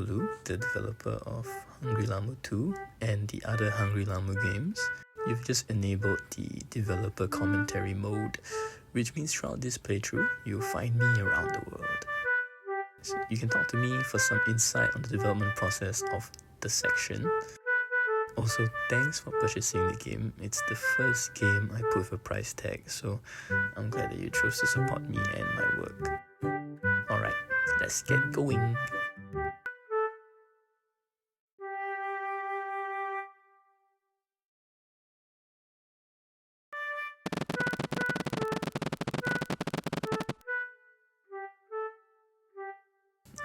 Ulu, the developer of Hungry Lamu 2 and the other Hungry Lamu games. You've just enabled the developer commentary mode, which means throughout this playthrough, you'll find me around the world. So you can talk to me for some insight on the development process of the section. Also, thanks for purchasing the game. It's the first game I put with a price tag, so I'm glad that you chose to support me and my work. Alright, let's get going.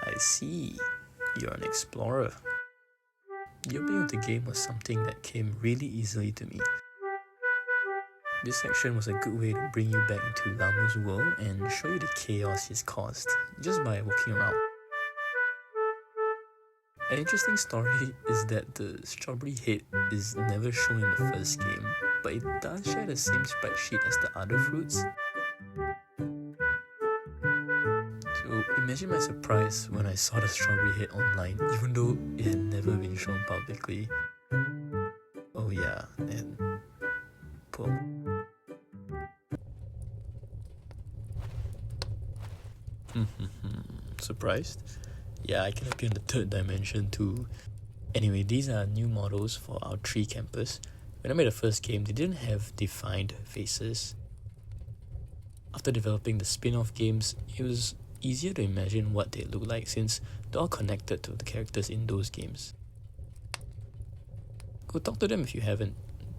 I see, you're an explorer. The opening of the game was something that came really easily to me. This section was a good way to bring you back into Lamu's world and show you the chaos he's caused, just by walking around. An interesting story is that the strawberry head is never shown in the first game, but it does share the same sprite sheet as the other fruits. So imagine my surprise when I saw the strawberry head online, even though it had never been shown publicly. Oh yeah, and boom. Surprised? Yeah, I can appear in the third dimension too. Anyway, these are new models for our tree campus. When I made the first game, they didn't have defined faces. After developing the spin-off games, it was easier to imagine what they look like since they're all connected to the characters in those games. Go talk to them if you haven't.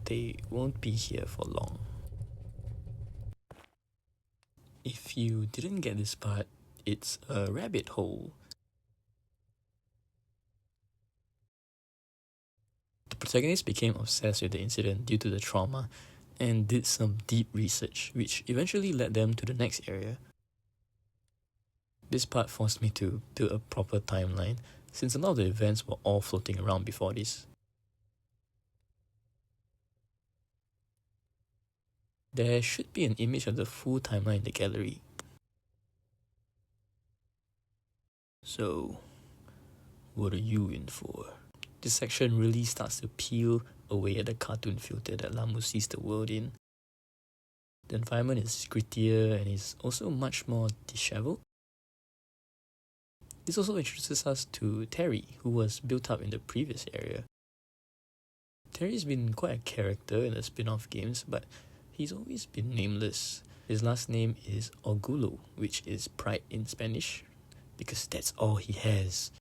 They won't be here for long. If you didn't get this part, it's a rabbit hole. The protagonist became obsessed with the incident due to the trauma and did some deep research, which eventually led them to the next area. This part forced me to build a proper timeline, since a lot of the events were all floating around before this. There should be an image of the full timeline in the gallery. So, what are you in for? This section really starts to peel away at the cartoon filter that Lamu sees the world in. The environment is grittier and is also much more disheveled. This also introduces us to Terry, who was built up in the previous area. Terry's been quite a character in the spin-off games, but he's always been nameless. His last name is Orgullo, which is pride in Spanish, because that's all he has.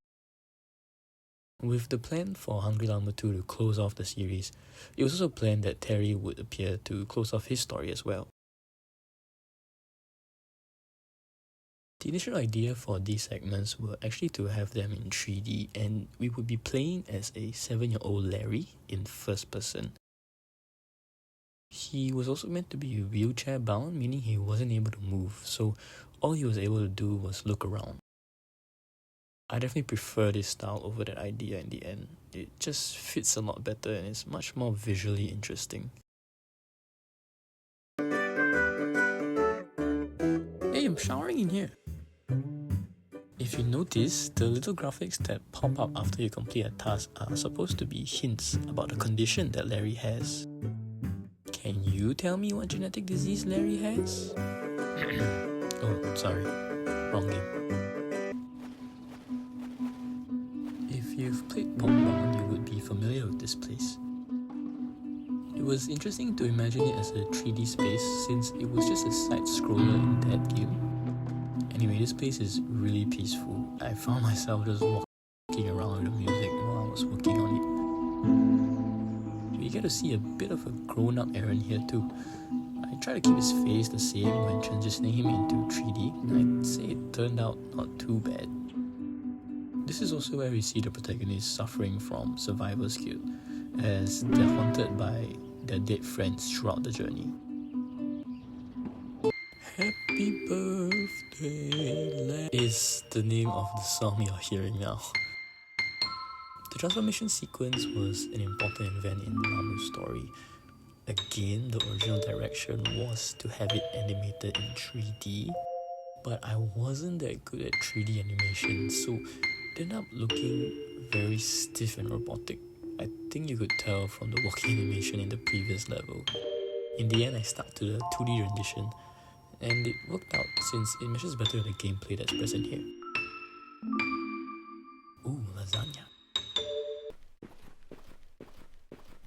With the plan for Hungry Lamu 2 to close off the series, it was also planned that Terry would appear to close off his story as well. The initial idea for these segments were actually to have them in 3D, and we would be playing as a 7-year-old Larry in first person. He was also meant to be wheelchair bound, meaning he wasn't able to move, so all he was able to do was look around. I definitely prefer this style over that idea in the end. It just fits a lot better and it's much more visually interesting. Hey, I'm showering in here! If you notice, the little graphics that pop up after you complete a task are supposed to be hints about the condition that Larry has. Can you tell me what genetic disease Larry has? Oh, sorry. Wrong game. If you've played Pokemon, you would be familiar with this place. It was interesting to imagine it as a 3D space since it was just a side-scroller in that game. Anyway, this place is really peaceful. I found myself just walking around with the music while I was working on it. You get to see a bit of a grown-up Aaron here too. I try to keep his face the same when transitioning him into 3D, and I'd say it turned out not too bad. This is also where we see the protagonist suffering from survivor's guilt, as they're haunted by their dead friends throughout the journey. Happy Birthday is the name of the song you're hearing now. The transformation sequence was an important event in Lamu's story. Again, the original direction was to have it animated in 3D, but I wasn't that good at 3D animation, so ended up looking very stiff and robotic. I think you could tell from the wacky animation in the previous level. In the end, I stuck to the 2D rendition, and it worked out since it meshes better with the gameplay that's present here. Ooh, lasagna.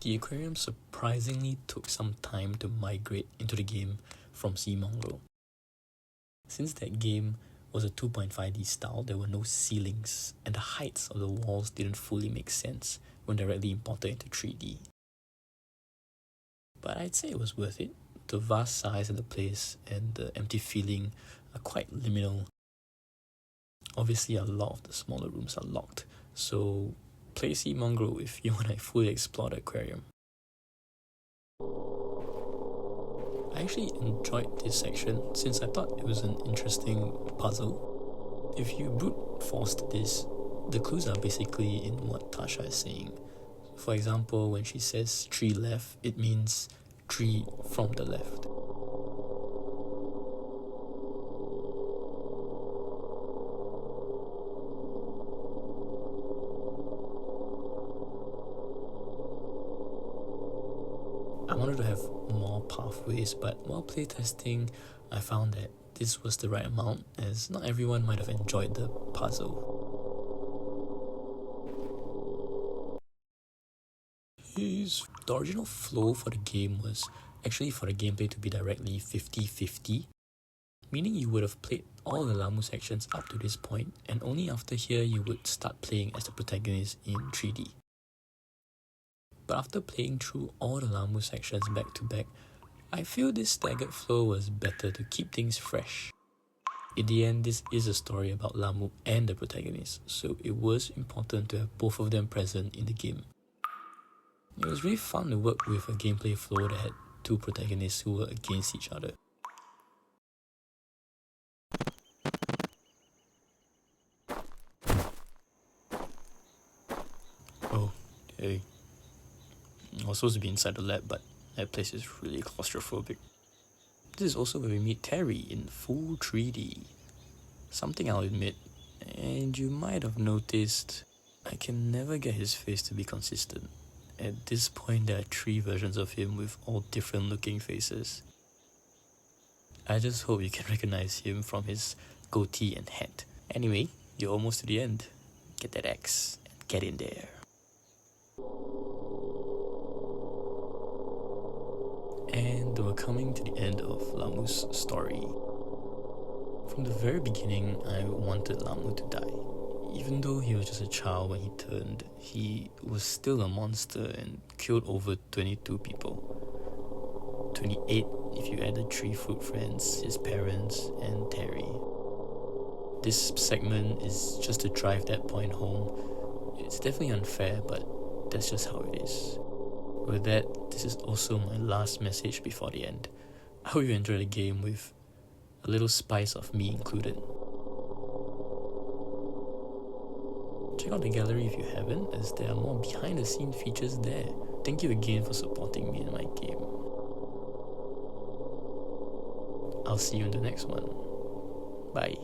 The aquarium surprisingly took some time to migrate into the game from SeaMongrel. Since that game was a 2.5D style, there were no ceilings, and the heights of the walls didn't fully make sense when directly imported into 3D. But I'd say it was worth it. The vast size of the place and the empty feeling are quite liminal. Obviously, a lot of the smaller rooms are locked, so play SeaMongrel if you want to fully explore the aquarium. I actually enjoyed this section since I thought it was an interesting puzzle. If you brute forced this, the clues are basically in what Tasha is saying. For example, when she says tree left, it means tree from the left. I wanted to have more pathways, but while playtesting, I found that this was the right amount, as not everyone might have enjoyed the puzzle. The original flow for the game was actually for the gameplay to be directly 50-50, meaning you would have played all the Lamu sections up to this point, and only after here you would start playing as the protagonist in 3D. But after playing through all the Lamu sections back to back, I feel this staggered flow was better to keep things fresh. In the end, this is a story about Lamu and the protagonist, so it was important to have both of them present in the game. It was really fun to work with a gameplay flow that had two protagonists who were against each other. Oh, hey. I was supposed to be inside the lab, but that place is really claustrophobic. This is also where we meet Terry in full 3D. Something I'll admit, and you might have noticed, I can never get his face to be consistent. At this point, there are 3 versions of him with all different looking faces. I just hope you can recognize him from his goatee and hat. Anyway, you're almost to the end. Get that axe and get in there. And we're coming to the end of Lamu's story. From the very beginning, I wanted Lamu to die. Even though he was just a child when he turned, he was still a monster and killed over 22 people. 28 if you add the 3 foot friends, his parents, and Terry. This segment is just to drive that point home. It's definitely unfair, but that's just how it is. With that, this is also my last message before the end. I hope you enjoy the game with a little spice of me included. Check out the gallery if you haven't, as there are more behind the scene features there. Thank you again for supporting me in my game. I'll see you in the next one. Bye.